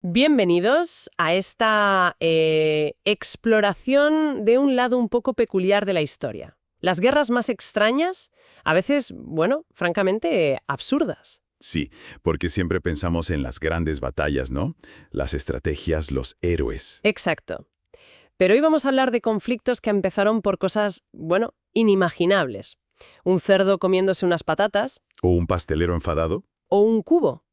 Bienvenidos a esta exploración de un lado un poco peculiar de la historia. Las guerras más extrañas, a veces, bueno, francamente, absurdas. Sí, porque siempre pensamos en las grandes batallas, ¿no? Las estrategias, los héroes. Exacto. Pero hoy vamos a hablar de conflictos que empezaron por cosas, bueno, inimaginables. Un cerdo comiéndose unas patatas O un pastelero enfadado, o un cubo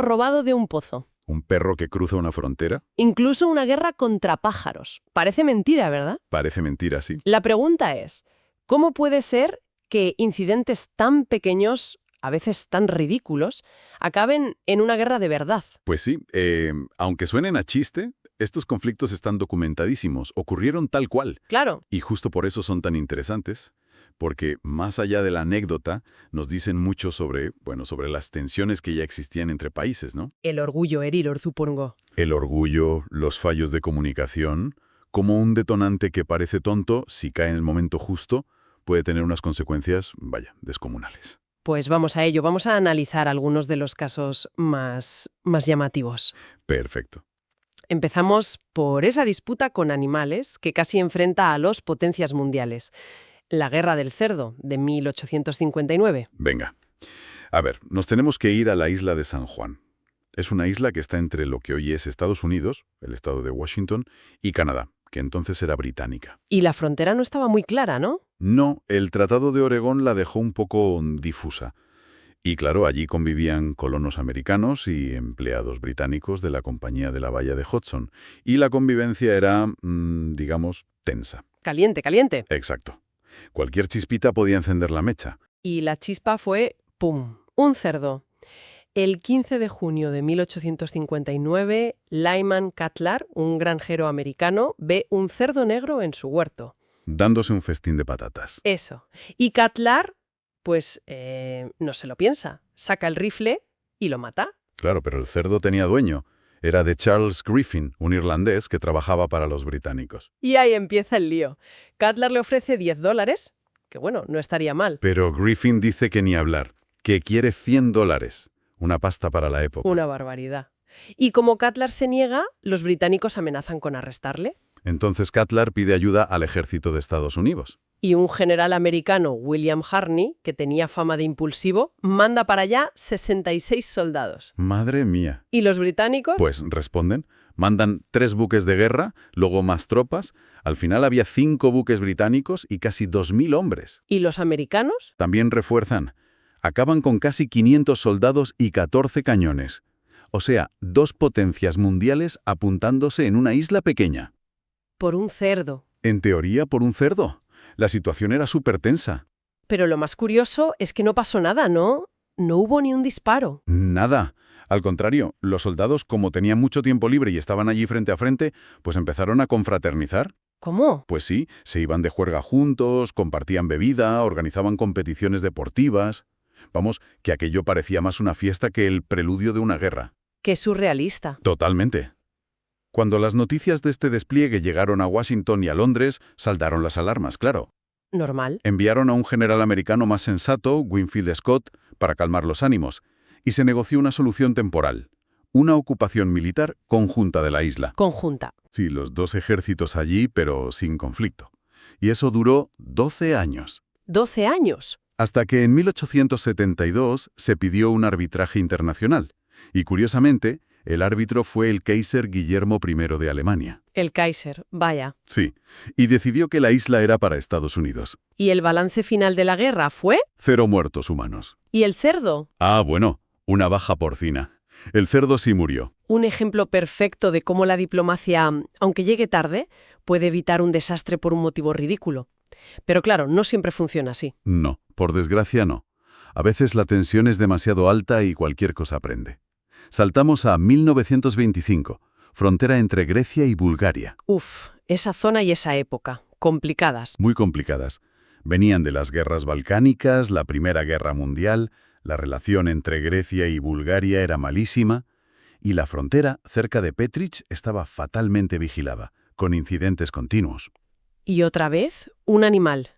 robado de un pozo. un perro que cruza una frontera. Incluso una guerra contra pájaros. Parece mentira, ¿verdad? Parece mentira, sí. La pregunta es, ¿cómo puede ser que incidentes tan pequeños, a veces tan ridículos, acaben en una guerra de verdad? Pues sí, aunque suenen a chiste, estos conflictos están documentadísimos, ocurrieron tal cual. Claro, Y justo por eso son tan interesantes, porque más allá de la anécdota, nos dicen mucho sobre, bueno, sobre las tensiones que ya existían entre países, ¿no? el orgullo herir, supongo. El orgullo, los fallos de comunicación, como un detonante que parece tonto, si cae en el momento justo, puede tener unas consecuencias, vaya, descomunales. Pues vamos a ello, vamos a analizar algunos de los casos más llamativos. Perfecto. Empezamos por esa disputa con animales que casi enfrenta a dos potencias mundiales. La Guerra del Cerdo, de 1859. Venga. A ver, nos tenemos que ir a la isla de San Juan. Es una isla que está entre lo que hoy es Estados Unidos, el estado de Washington, y Canadá, que entonces era británica. Y la frontera no estaba muy clara, ¿no? No, el Tratado de Oregón la dejó un poco difusa. Y claro, allí convivían colonos americanos y empleados británicos de la Compañía de la Bahía de Hudson. Y la convivencia era, digamos, tensa. Caliente, caliente. Exacto. Cualquier chispita podía encender la mecha. Y la chispa fue, ¡pum!, un cerdo. El 15 de junio de 1859, Lyman Cutler, un granjero americano, ve un cerdo negro en su huerto. Dándose un festín de patatas. Eso. Y Cutler, pues, no se lo piensa. Saca el rifle y lo mata. Claro, pero el cerdo tenía dueño. Era de Charles Griffin, un irlandés que trabajaba para los británicos. Y ahí empieza el lío. Cutler le ofrece $10, que bueno, no estaría mal. Pero Griffin dice que ni hablar, que quiere $100, una pasta para la época. Una barbaridad. Y como Cutler se niega, los británicos amenazan con arrestarle. Entonces Cutler pide ayuda al ejército de Estados Unidos. Y un general americano, William Harney, que tenía fama de impulsivo, manda para allá 66 soldados. Madre mía. ¿Y los británicos? Pues responden, mandan 3 buques de guerra, luego más tropas. Al final había 5 buques británicos y casi 2.000 hombres. ¿Y los americanos? También refuerzan. Acaban con casi 500 soldados y 14 cañones. O sea, 2 potencias mundiales apuntándose en una isla pequeña. Por un cerdo. En teoría, por un cerdo. La situación era súper tensa. Pero lo más curioso es que no pasó nada, ¿no? No hubo ni un disparo. Nada. Al contrario, los soldados, como tenían mucho tiempo libre y estaban allí frente a frente, pues empezaron a confraternizar. ¿Cómo? Pues sí, se iban de juerga juntos, compartían bebida, organizaban competiciones deportivas. Vamos, que aquello parecía más una fiesta que el preludio de una guerra. Qué surrealista. Totalmente. Cuando las noticias de este despliegue llegaron a Washington y a Londres, saltaron las alarmas, claro. Normal. Enviaron a un general americano más sensato, Winfield Scott, para calmar los ánimos, y se negoció una solución temporal, una ocupación militar conjunta de la isla. Conjunta. Sí, los 2 ejércitos allí, pero sin conflicto. Y eso duró 12 años. 12 años. Hasta que en 1872 se pidió un arbitraje internacional. Y curiosamente, el árbitro fue el Kaiser Guillermo I de Alemania. El Kaiser, vaya. Sí, y decidió que la isla era para Estados Unidos. ¿Y el balance final de la guerra fue? 0 muertos humanos. ¿Y el cerdo? Ah, bueno, una baja porcina. El cerdo sí murió. Un ejemplo perfecto de cómo la diplomacia, aunque llegue tarde, puede evitar un desastre por un motivo ridículo. Pero claro, no siempre funciona así. No, por desgracia no. A veces la tensión es demasiado alta y cualquier cosa prende. Saltamos a 1925, frontera entre Grecia y Bulgaria. Uf, esa zona y esa época, complicadas. Muy complicadas. Venían de las guerras balcánicas, la Primera Guerra Mundial, la relación entre Grecia y Bulgaria era malísima, y la frontera, cerca de Petrich, estaba fatalmente vigilada, con incidentes continuos. Y otra vez, un animal.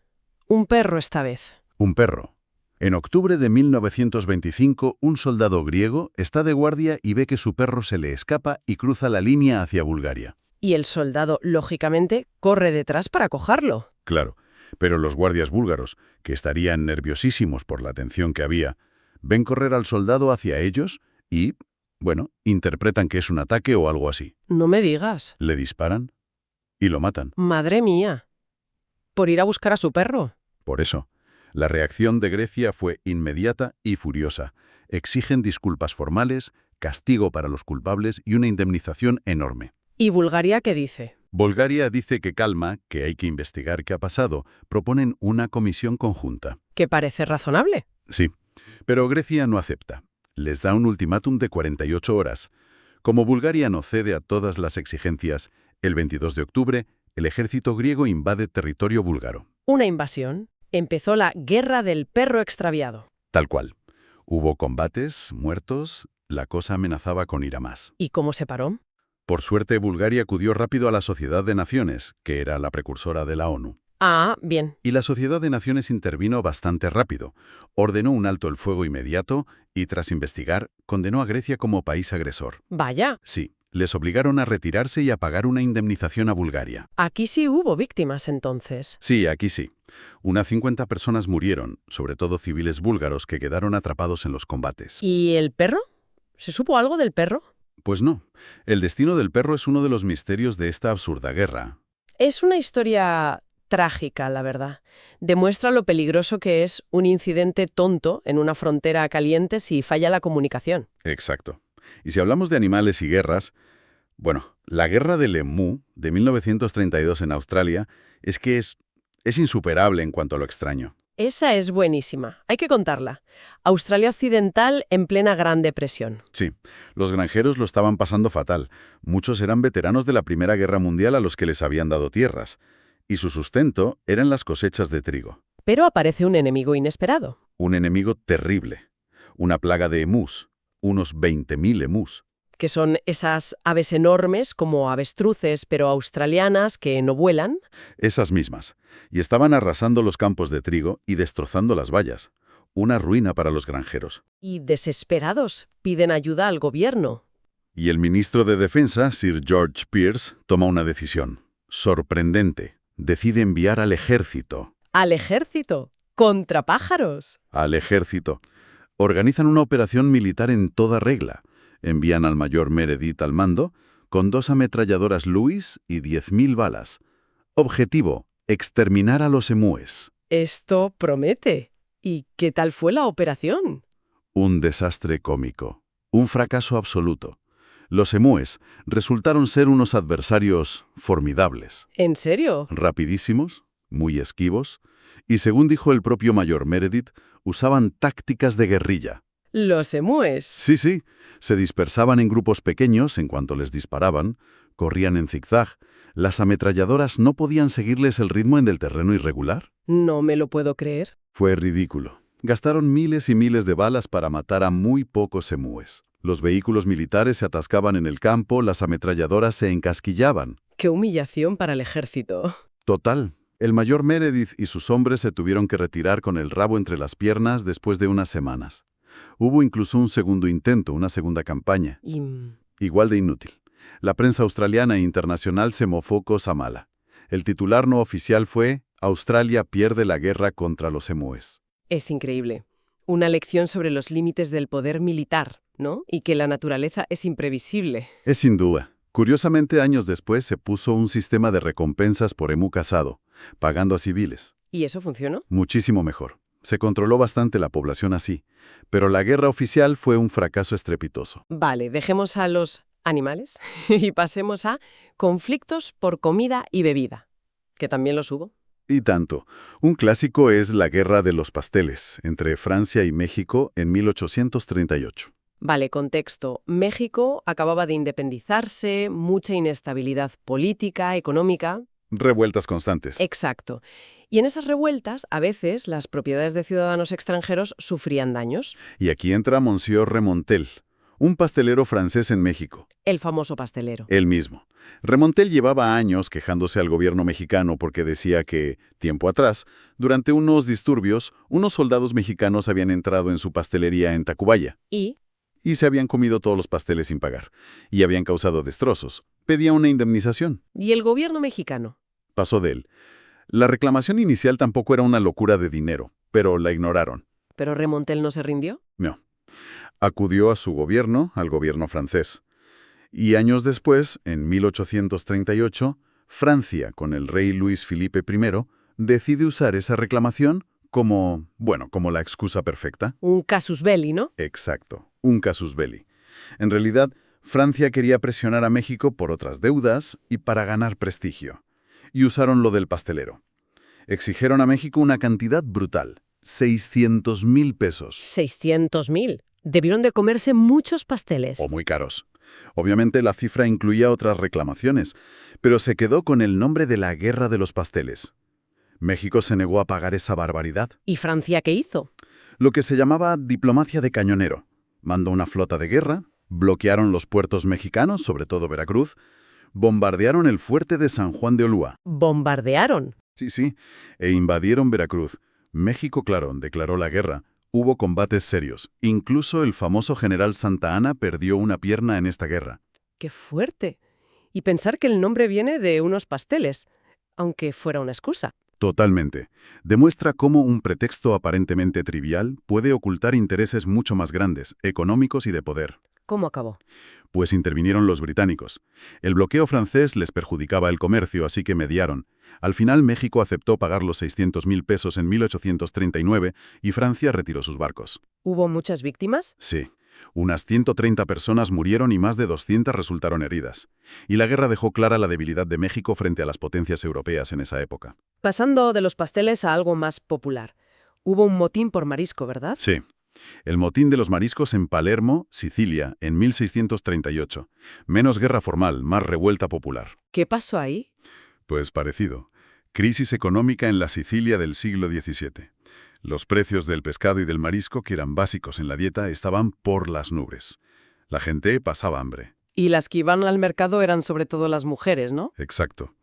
Un perro esta vez. Un perro. En octubre de 1925, un soldado griego está de guardia y ve que su perro se le escapa y cruza la línea hacia Bulgaria. Y el soldado, lógicamente, corre detrás para cogerlo. Claro, pero los guardias búlgaros, que estarían nerviosísimos por la tensión que había, ven correr al soldado hacia ellos y, bueno, interpretan que es un ataque o algo así. No me digas. Le disparan y lo matan. Madre mía. ¿Por ir a buscar a su perro? Por eso, la reacción de Grecia fue inmediata y furiosa. Exigen disculpas formales, castigo para los culpables y una indemnización enorme. ¿Y Bulgaria qué dice? Bulgaria dice que calma, que hay que investigar qué ha pasado. Proponen una comisión conjunta. ¿Que parece razonable? Sí, pero Grecia no acepta. Les da un ultimátum de 48 horas. Como Bulgaria no cede a todas las exigencias, el 22 de octubre, el ejército griego invade territorio búlgaro. Una invasión. Empezó la Guerra del Perro Extraviado. Tal cual. Hubo combates, muertos, la cosa amenazaba con ir a más. ¿Y cómo se paró? Por suerte, Bulgaria acudió rápido a la Sociedad de Naciones, que era la precursora de la ONU. Ah, bien. Y la Sociedad de Naciones intervino bastante rápido. Ordenó un alto el fuego inmediato y, tras investigar, condenó a Grecia como país agresor. Vaya. Sí, les obligaron a retirarse y a pagar una indemnización a Bulgaria. Aquí sí hubo víctimas entonces. Sí, aquí sí. Unas 50 personas murieron, sobre todo civiles búlgaros que quedaron atrapados en los combates. ¿Y el perro? ¿Se supo algo del perro? Pues no. El destino del perro es uno de los misterios de esta absurda guerra. Es una historia trágica, la verdad. Demuestra lo peligroso que es un incidente tonto en una frontera caliente si falla la comunicación. Exacto. Y si hablamos de animales y guerras, bueno, la guerra del Emú de 1932 en Australia es insuperable en cuanto a lo extraño. Esa es buenísima. Hay que contarla. Australia Occidental en plena Gran Depresión. Sí, los granjeros lo estaban pasando fatal. Muchos eran veteranos de la Primera Guerra Mundial a los que les habían dado tierras. Y su sustento eran las cosechas de trigo. Pero aparece un enemigo inesperado. Un enemigo terrible. Una plaga de emús. Unos 20.000 emús. Que son esas aves enormes como avestruces, pero australianas, que no vuelan. Esas mismas. Y estaban arrasando los campos de trigo y destrozando las vallas. Una ruina para los granjeros. Y desesperados piden ayuda al gobierno. Y el ministro de Defensa, Sir George Pearce, toma una decisión. Sorprendente. Decide enviar al ejército. ¿Al ejército? ¿Contra pájaros? Al ejército. Organizan una operación militar en toda regla. Envían al mayor Meredith al mando, con 2 ametralladoras Lewis y 10.000 balas. Objetivo, exterminar a los emúes. Esto promete. ¿Y qué tal fue la operación? Un desastre cómico. Un fracaso absoluto. Los emúes resultaron ser unos adversarios formidables. ¿En serio? Rapidísimos, muy esquivos, y según dijo el propio mayor Meredith, usaban tácticas de guerrilla. Los emúes. Sí, se dispersaban en grupos pequeños en cuanto les disparaban, corrían en zigzag. ¿Las ametralladoras no podían seguirles el ritmo en el terreno irregular? No me lo puedo creer. Fue ridículo. Gastaron miles y miles de balas para matar a muy pocos emúes. Los vehículos militares se atascaban en el campo, las ametralladoras se encasquillaban. ¡Qué humillación para el ejército! Total. El mayor Meredith y sus hombres se tuvieron que retirar con el rabo entre las piernas después de unas semanas. Hubo incluso un segundo intento, una segunda campaña. Igual de inútil. La prensa australiana e internacional se mofó cosa mala. El titular no oficial fue «Australia pierde la guerra contra los emúes». Es increíble. Una lección sobre los límites del poder militar, ¿no? Y que la naturaleza es imprevisible. Es sin duda. Curiosamente, años después se puso un sistema de recompensas por emú cazado, pagando a civiles. ¿Y eso funcionó? Muchísimo mejor. Se controló bastante la población así, pero la guerra oficial fue un fracaso estrepitoso. Vale, dejemos a los animales y pasemos a conflictos por comida y bebida, que también los hubo. Y tanto. Un clásico es la Guerra de los Pasteles, entre Francia y México en 1838. Vale, contexto. México acababa de independizarse, mucha inestabilidad política, económica. Revueltas constantes. Exacto. Y en esas revueltas, a veces, las propiedades de ciudadanos extranjeros sufrían daños. Y aquí entra Monsieur Remontel, Un pastelero francés en México. El famoso pastelero. Él mismo. Remontel llevaba años quejándose al gobierno mexicano porque decía que, tiempo atrás, durante unos disturbios, unos soldados mexicanos habían entrado en su pastelería en Tacubaya ¿Y? y se habían comido todos los pasteles sin pagar, y habían causado destrozos. Pedía una indemnización. ¿Y el gobierno mexicano? Pasó de él. La reclamación inicial tampoco era una locura de dinero, pero la ignoraron. ¿Pero Remontel no se rindió? No. Acudió a su gobierno, al gobierno francés. Y años después, en 1838, Francia, con el rey Luis Felipe I, decide usar esa reclamación como la excusa perfecta. Un casus belli, ¿no? Exacto, un casus belli. En realidad, Francia quería presionar a México por otras deudas y para ganar prestigio. Y usaron lo del pastelero. Exigieron a México una cantidad brutal, 600,000 pesos. 600.000. Debieron de comerse muchos pasteles. O muy caros. Obviamente la cifra incluía otras reclamaciones, pero se quedó con el nombre de la Guerra de los Pasteles. México se negó a pagar esa barbaridad. ¿Y Francia qué hizo? Lo que se llamaba diplomacia de cañonero. Mandó una flota de guerra, bloquearon los puertos mexicanos, sobre todo Veracruz, bombardearon el fuerte de San Juan de Ulúa. ¿Bombardearon? Sí, e invadieron Veracruz. México, claro, declaró la guerra. Hubo combates serios. Incluso el famoso general Santa Anna perdió una pierna en esta guerra. ¡Qué fuerte! Y pensar que el nombre viene de unos pasteles, aunque fuera una excusa. Totalmente. Demuestra cómo un pretexto aparentemente trivial puede ocultar intereses mucho más grandes, económicos y de poder. ¿Cómo acabó? Pues intervinieron los británicos. El bloqueo francés les perjudicaba el comercio, así que mediaron. Al final, México aceptó pagar los 600,000 pesos en 1839 y Francia retiró sus barcos. ¿Hubo muchas víctimas? Sí. Unas 130 personas murieron y más de 200 resultaron heridas. Y la guerra dejó clara la debilidad de México frente a las potencias europeas en esa época. Pasando de los pasteles a algo más popular. Hubo un motín por marisco, ¿verdad? Sí. El motín de los mariscos en Palermo, Sicilia, en 1638. Menos guerra formal, más revuelta popular. ¿Qué pasó ahí? Pues parecido. Crisis económica en la Sicilia del siglo XVII. Los precios del pescado y del marisco, que eran básicos en la dieta, estaban por las nubes. La gente pasaba hambre. Y las que iban al mercado eran sobre todo las mujeres, ¿no? Exacto.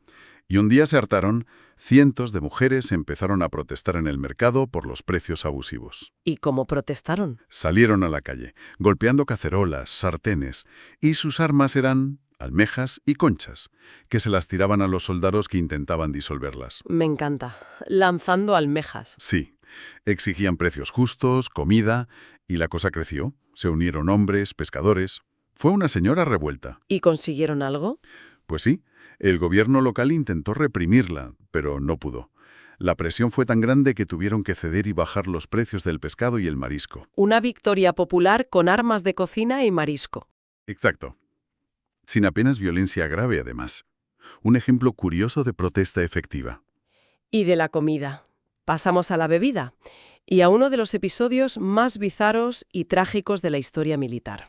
Y un día se hartaron, cientos de mujeres empezaron a protestar en el mercado por los precios abusivos. ¿Y cómo protestaron? Salieron a la calle, golpeando cacerolas, sartenes, y sus armas eran almejas y conchas, que se las tiraban a los soldados que intentaban disolverlas. Me encanta. Lanzando almejas. Sí, exigían precios justos, comida, y la cosa creció. Se unieron hombres, pescadores. Fue una señora revuelta. ¿Y consiguieron algo? Pues sí, el gobierno local intentó reprimirla, pero no pudo. La presión fue tan grande que tuvieron que ceder y bajar los precios del pescado y el marisco. Una victoria popular con armas de cocina y marisco. Exacto. Sin apenas violencia grave, además. Un ejemplo curioso de protesta efectiva. Y de la comida. Pasamos a la bebida. Y a uno de los episodios más bizarros y trágicos de la historia militar.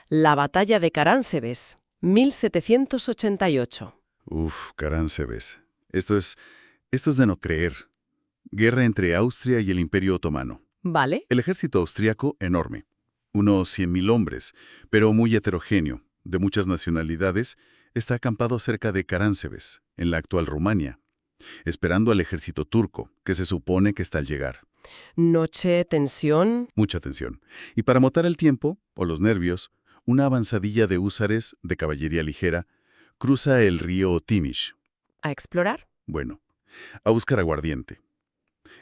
La batalla de Caránsebes, 1788. Caránsebes. Esto es de no creer. Guerra entre Austria y el Imperio Otomano. ¿Vale? El ejército austriaco, enorme. Unos 100,000 hombres, pero muy heterogéneo, de muchas nacionalidades, está acampado cerca de Caránsebes, en la actual Rumania, esperando al ejército turco, que se supone que está al llegar. Noche, tensión. Mucha tensión. Y para matar el tiempo, o los nervios, una avanzadilla de húsares, de caballería ligera, cruza el río Otimish. ¿A explorar? Bueno, a buscar aguardiente.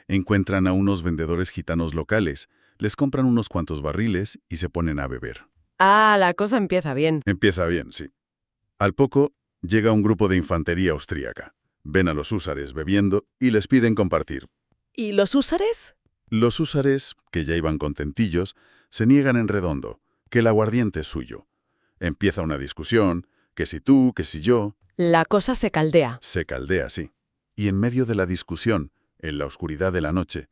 Encuentran a unos vendedores gitanos locales, les compran unos cuantos barriles y se ponen a beber. Ah, la cosa empieza bien. Empieza bien, sí. Al poco, llega un grupo de infantería austríaca. Ven a los húsares bebiendo y les piden compartir. ¿Y los húsares? Los húsares, que ya iban contentillos, se niegan en redondo, que el aguardiente es suyo. Empieza una discusión, que si tú, que si yo. La cosa se caldea. Se caldea, sí. Y en medio de la discusión, en la oscuridad de la noche,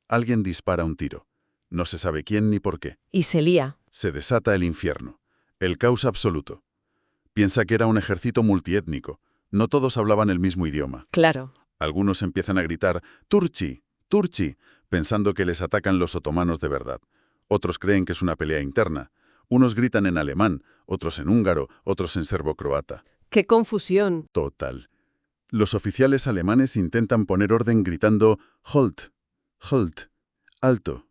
alguien dispara un tiro. No se sabe quién ni por qué. Y se lía. Se desata el infierno, el caos absoluto. Piensa que era un ejército multiétnico. No todos hablaban el mismo idioma. Claro. Algunos empiezan a gritar «Turchi, Turchi», pensando que les atacan los otomanos de verdad. Otros creen que es una pelea interna. Unos gritan en alemán, otros en húngaro, otros en serbocroata. ¡Qué confusión! Total. Los oficiales alemanes intentan poner orden gritando «Halt, halt, alto».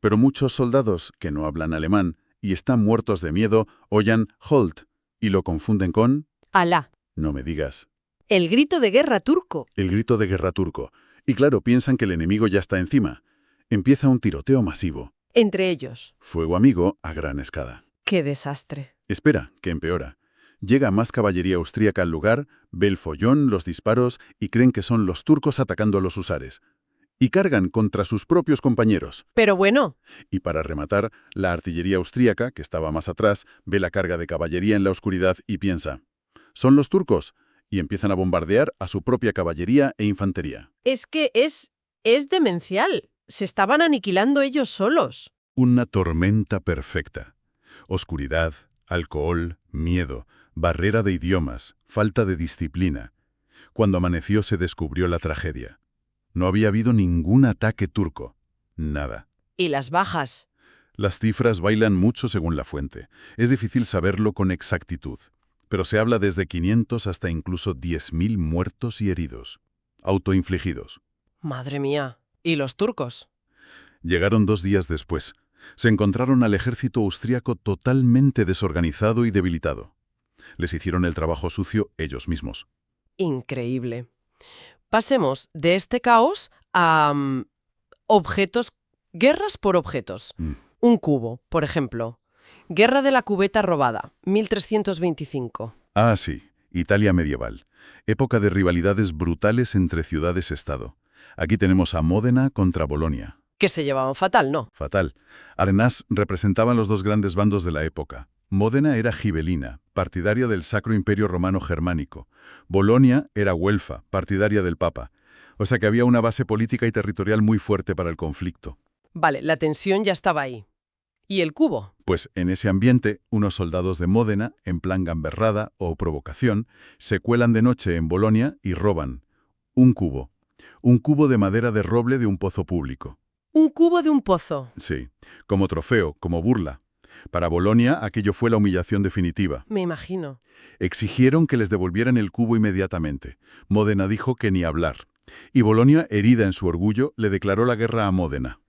Pero muchos soldados que no hablan alemán y están muertos de miedo oyen «Halt» y lo confunden con ¡Alá! «No me digas». El grito de guerra turco. El grito de guerra turco. Y claro, piensan que el enemigo ya está encima. Empieza un tiroteo masivo. Entre ellos. Fuego amigo a gran escala. ¡Qué desastre! Espera, que empeora. Llega más caballería austríaca al lugar, ve el follón, los disparos y creen que son los turcos atacando a los husares. Y cargan contra sus propios compañeros. Pero bueno, Y para rematar, la artillería austríaca, que estaba más atrás, ve la carga de caballería en la oscuridad y piensa, «¿Son los turcos?» Y empiezan a bombardear a su propia caballería e infantería. es que es demencial. Se estaban aniquilando ellos solos. Una tormenta perfecta. Oscuridad, alcohol, miedo, barrera de idiomas, falta de disciplina. Cuando amaneció se descubrió la tragedia. No había habido ningún ataque turco. Nada. ¿Y las bajas? Las cifras bailan mucho según la fuente. Es difícil saberlo con exactitud. Pero se habla desde 500 hasta incluso 10.000 muertos y heridos. Autoinfligidos. Madre mía. ¿Y los turcos? Llegaron 2 días después. Se encontraron al ejército austríaco totalmente desorganizado y debilitado. Les hicieron el trabajo sucio ellos mismos. Increíble. Pasemos de este caos a objetos, guerras por objetos. Un cubo, por ejemplo. Guerra de la cubeta robada, 1325. Ah, sí, Italia medieval. Época de rivalidades brutales entre ciudades-estado. Aquí tenemos a Módena contra Bolonia. Que se llevaban fatal, ¿no? Fatal. Arenas representaban los dos grandes bandos de la época. Módena era gibelina, partidaria del Sacro Imperio Romano Germánico. Bolonia era güelfa, partidaria del Papa. O sea que había una base política y territorial muy fuerte para el conflicto. Vale, la tensión ya estaba ahí. ¿Y el cubo? Pues en ese ambiente, unos soldados de Módena, en plan gamberrada o provocación, se cuelan de noche en Bolonia y roban un cubo. Un cubo de madera de roble de un pozo público. Un cubo de un pozo. Sí, como trofeo, como burla. Para Bolonia, aquello fue la humillación definitiva. Me imagino. Exigieron que les devolvieran el cubo inmediatamente. Módena dijo que ni hablar. Y Bolonia, herida en su orgullo, le declaró la guerra a Módena.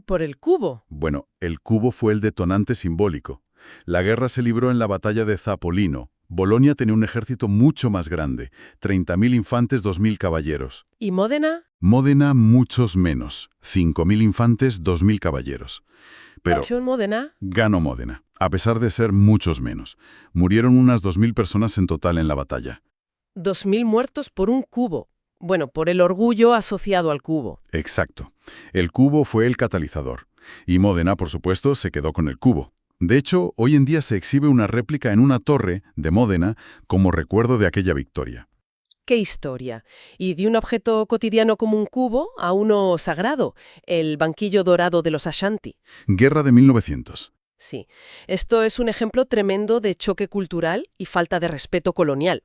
¿Por el cubo? Bueno, el cubo fue el detonante simbólico. La guerra se libró en la batalla de Zapolino. Bolonia tenía un ejército mucho más grande, 30.000 infantes, 2.000 caballeros. ¿Y Módena? Módena muchos menos, 5.000 infantes, 2.000 caballeros. Pero ¿Hecho en Módena? ganó Módena, a pesar de ser muchos menos. Murieron unas 2.000 personas en total en la batalla. 2000 muertos por un cubo. Bueno, por el orgullo asociado al cubo. Exacto. El cubo fue el catalizador. Y Módena, por supuesto, se quedó con el cubo. De hecho, hoy en día se exhibe una réplica en una torre de Módena como recuerdo de aquella victoria. ¡Qué historia! Y de un objeto cotidiano como un cubo a uno sagrado, el banquillo dorado de los Ashanti. Guerra de 1900. Sí, esto es un ejemplo tremendo de choque cultural y falta de respeto colonial.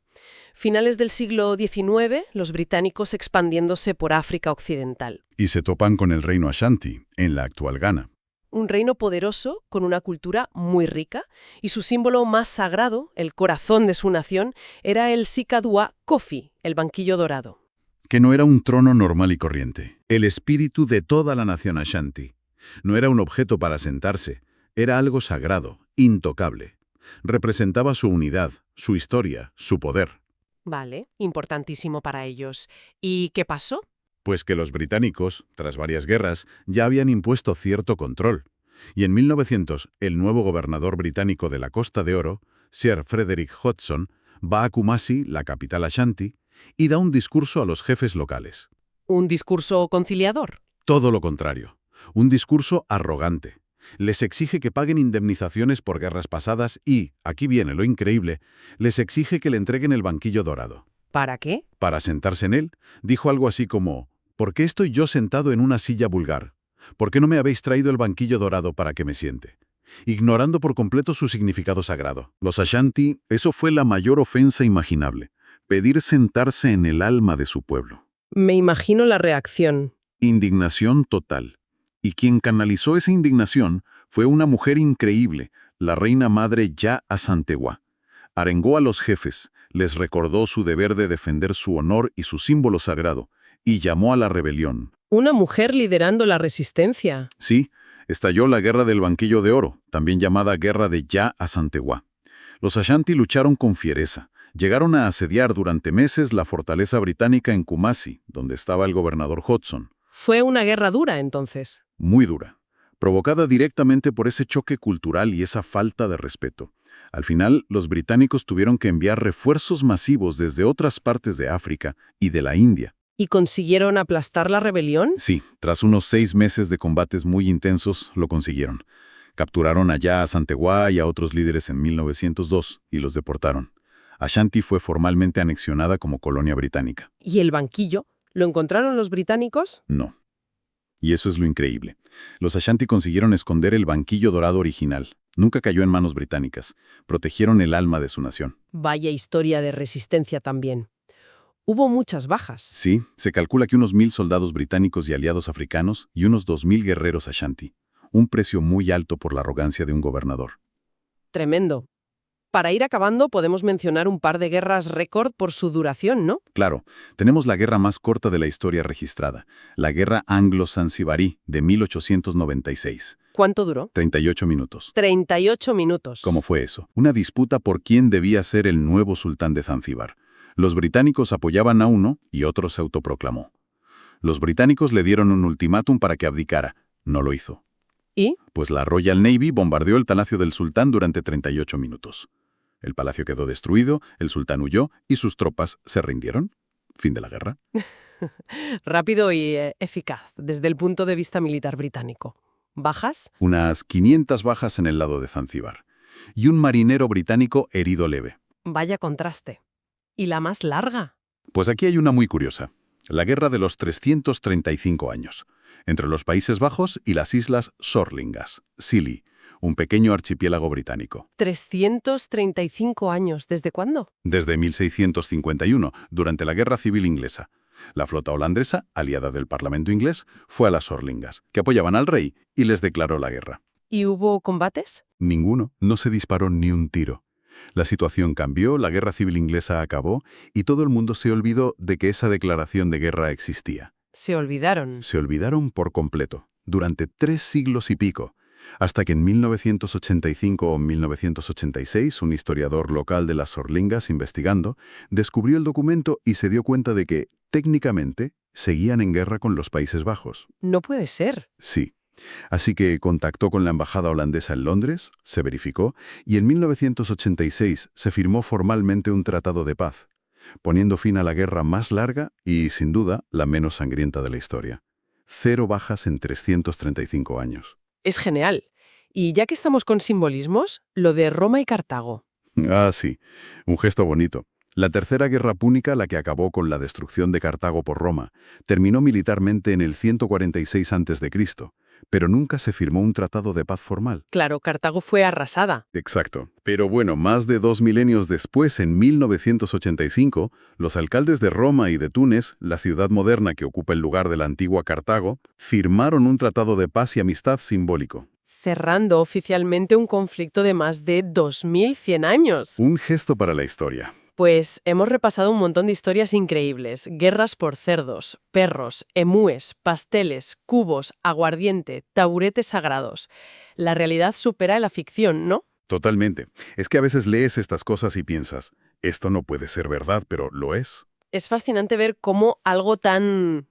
Finales del siglo XIX, los británicos expandiéndose por África Occidental. Y se topan con el reino Ashanti, en la actual Ghana. Un reino poderoso con una cultura muy rica y su símbolo más sagrado, el corazón de su nación, era el Sikadua Kofi, el banquillo dorado. Que no era un trono normal y corriente. El espíritu de toda la nación Ashanti. No era un objeto para sentarse, era algo sagrado, intocable. Representaba su unidad, su historia, su poder. Vale, importantísimo para ellos. ¿Y qué pasó? Pues que los británicos, tras varias guerras, ya habían impuesto cierto control. Y en 1900, el nuevo gobernador británico de la Costa de Oro, Sir Frederick Hodgson, va a Kumasi, la capital Ashanti, y da un discurso a los jefes locales. ¿Un discurso conciliador? Todo lo contrario. Un discurso arrogante. Les exige que paguen indemnizaciones por guerras pasadas y, aquí viene lo increíble, les exige que le entreguen el banquillo dorado. ¿Para qué? Para sentarse en él, dijo algo así como, ¿por qué estoy yo sentado en una silla vulgar? ¿Por qué no me habéis traído el banquillo dorado para que me siente? Ignorando por completo su significado sagrado. Los Ashanti, eso fue la mayor ofensa imaginable. Pedir sentarse en el alma de su pueblo. Me imagino la reacción. Indignación total. Y quien canalizó esa indignación fue una mujer increíble, la reina madre Ya Asantewaa. Arengó a los jefes, les recordó su deber de defender su honor y su símbolo sagrado, y llamó a la rebelión. Una mujer liderando la resistencia. Sí, estalló la Guerra del Banquillo de Oro, también llamada Guerra de Ya Asantewaa. Los Ashanti lucharon con fiereza. Llegaron a asediar durante meses la fortaleza británica en Kumasi, donde estaba el gobernador Hodgson. Fue una guerra dura, entonces. Muy dura, provocada directamente por ese choque cultural y esa falta de respeto. Al final, los británicos tuvieron que enviar refuerzos masivos desde otras partes de África y de la India. ¿Y consiguieron aplastar la rebelión? Sí, tras unos 6 meses de combates muy intensos, lo consiguieron. Capturaron allá a Asantewaa y a otros líderes en 1902 y los deportaron. Ashanti fue formalmente anexionada como colonia británica. ¿Y el banquillo? ¿Lo encontraron los británicos? No. Y eso es lo increíble. Los Ashanti consiguieron esconder el banquillo dorado original. Nunca cayó en manos británicas. Protegieron el alma de su nación. Vaya historia de resistencia también. Hubo muchas bajas. Sí, se calcula que unos 1.000 soldados británicos y aliados africanos y unos 2.000 guerreros Ashanti. Un precio muy alto por la arrogancia de un gobernador. Tremendo. Para ir acabando, podemos mencionar un par de guerras récord por su duración, ¿no? Claro, tenemos la guerra más corta de la historia registrada, la Guerra Anglo-Zanzibarí de 1896. ¿Cuánto duró? 38 minutos. 38 minutos. ¿Cómo fue eso? Una disputa por quién debía ser el nuevo sultán de Zanzíbar. Los británicos apoyaban a uno y otro se autoproclamó. Los británicos le dieron un ultimátum para que abdicara. No lo hizo. ¿Y? Pues la Royal Navy bombardeó el palacio del sultán durante 38 minutos. El palacio quedó destruido, el sultán huyó y sus tropas se rindieron. Fin de la guerra. Rápido y eficaz, desde el punto de vista militar británico. ¿Bajas? Unas 500 bajas en el lado de Zanzíbar. Y un marinero británico herido leve. Vaya contraste. ¿Y la más larga? Pues aquí hay una muy curiosa. La guerra de los 335 años. Entre los Países Bajos y las islas Sorlingas, Scilly, un pequeño archipiélago británico. 335 años. ¿Desde cuándo? Desde 1651, durante la Guerra Civil Inglesa. La flota holandesa, aliada del Parlamento inglés, fue a las Sorlingas, que apoyaban al rey, y les declaró la guerra. ¿Y hubo combates? Ninguno, no se disparó ni un tiro. La situación cambió, la Guerra Civil Inglesa acabó, y todo el mundo se olvidó de que esa declaración de guerra existía. Se olvidaron. Se olvidaron por completo, durante 3 siglos y pico, hasta que en 1985 o 1986 un historiador local de las Sorlingas, investigando, descubrió el documento y se dio cuenta de que, técnicamente, seguían en guerra con los Países Bajos. No puede ser. Sí. Así que contactó con la embajada holandesa en Londres, se verificó, y en 1986 se firmó formalmente un tratado de paz, poniendo fin a la guerra más larga y, sin duda, la menos sangrienta de la historia. 0 bajas en 335 años. Es genial. Y ya que estamos con simbolismos, lo de Roma y Cartago. Ah, sí, un gesto bonito. La Tercera Guerra Púnica, la que acabó con la destrucción de Cartago por Roma, terminó militarmente en el 146 a.C., pero nunca se firmó un tratado de paz formal. Claro, Cartago fue arrasada. Exacto. Pero bueno, más de 2 milenios después, en 1985, los alcaldes de Roma y de Túnez, la ciudad moderna que ocupa el lugar de la antigua Cartago, firmaron un tratado de paz y amistad simbólico. Cerrando oficialmente un conflicto de más de 2100 años. Un gesto para la historia. Pues hemos repasado un montón de historias increíbles. Guerras por cerdos, perros, emúes, pasteles, cubos, aguardiente, taburetes sagrados. La realidad supera la ficción, ¿no? Totalmente. Es que a veces lees estas cosas y piensas, esto no puede ser verdad, pero lo es. Es fascinante ver cómo algo tan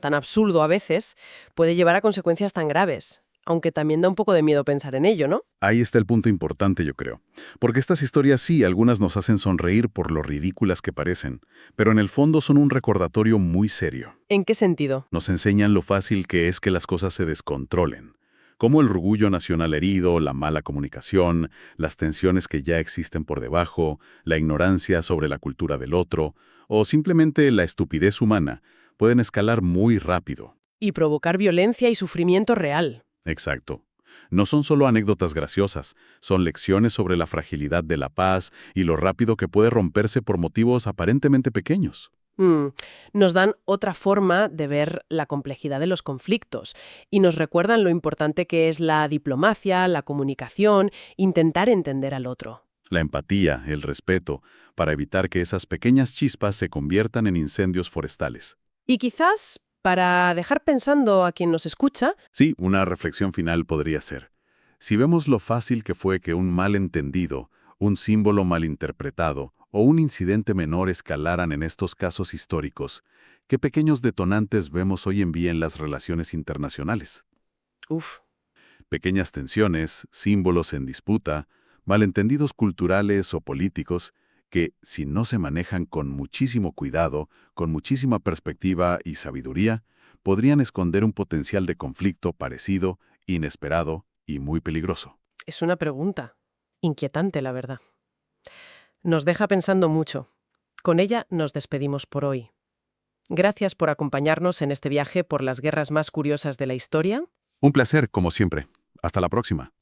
absurdo a veces puede llevar a consecuencias tan graves. Aunque también da un poco de miedo pensar en ello, ¿no? Ahí está el punto importante, yo creo. Porque estas historias sí, algunas nos hacen sonreír por lo ridículas que parecen, pero en el fondo son un recordatorio muy serio. ¿En qué sentido? Nos enseñan lo fácil que es que las cosas se descontrolen. Como el orgullo nacional herido, la mala comunicación, las tensiones que ya existen por debajo, la ignorancia sobre la cultura del otro, o simplemente la estupidez humana, pueden escalar muy rápido. Y provocar violencia y sufrimiento real. Exacto. No son solo anécdotas graciosas, son lecciones sobre la fragilidad de la paz y lo rápido que puede romperse por motivos aparentemente pequeños. Mm, Nos dan otra forma de ver la complejidad de los conflictos y nos recuerdan lo importante que es la diplomacia, la comunicación, intentar entender al otro. La empatía, el respeto, para evitar que esas pequeñas chispas se conviertan en incendios forestales. Y quizás, para dejar pensando a quien nos escucha, Sí, una reflexión final podría ser: si vemos lo fácil que fue que un malentendido, un símbolo malinterpretado o un incidente menor escalaran en estos casos históricos, ¿qué pequeños detonantes vemos hoy en día en las relaciones internacionales? uff, Pequeñas tensiones, símbolos en disputa, malentendidos culturales o políticos que, si no se manejan con muchísimo cuidado, con muchísima perspectiva y sabiduría, podrían esconder un potencial de conflicto parecido, inesperado y muy peligroso. es una pregunta. Inquietante, la verdad. Nos deja pensando mucho. Con ella nos despedimos por hoy. Gracias por acompañarnos en este viaje por las guerras más curiosas de la historia. Un placer, como siempre. Hasta la próxima.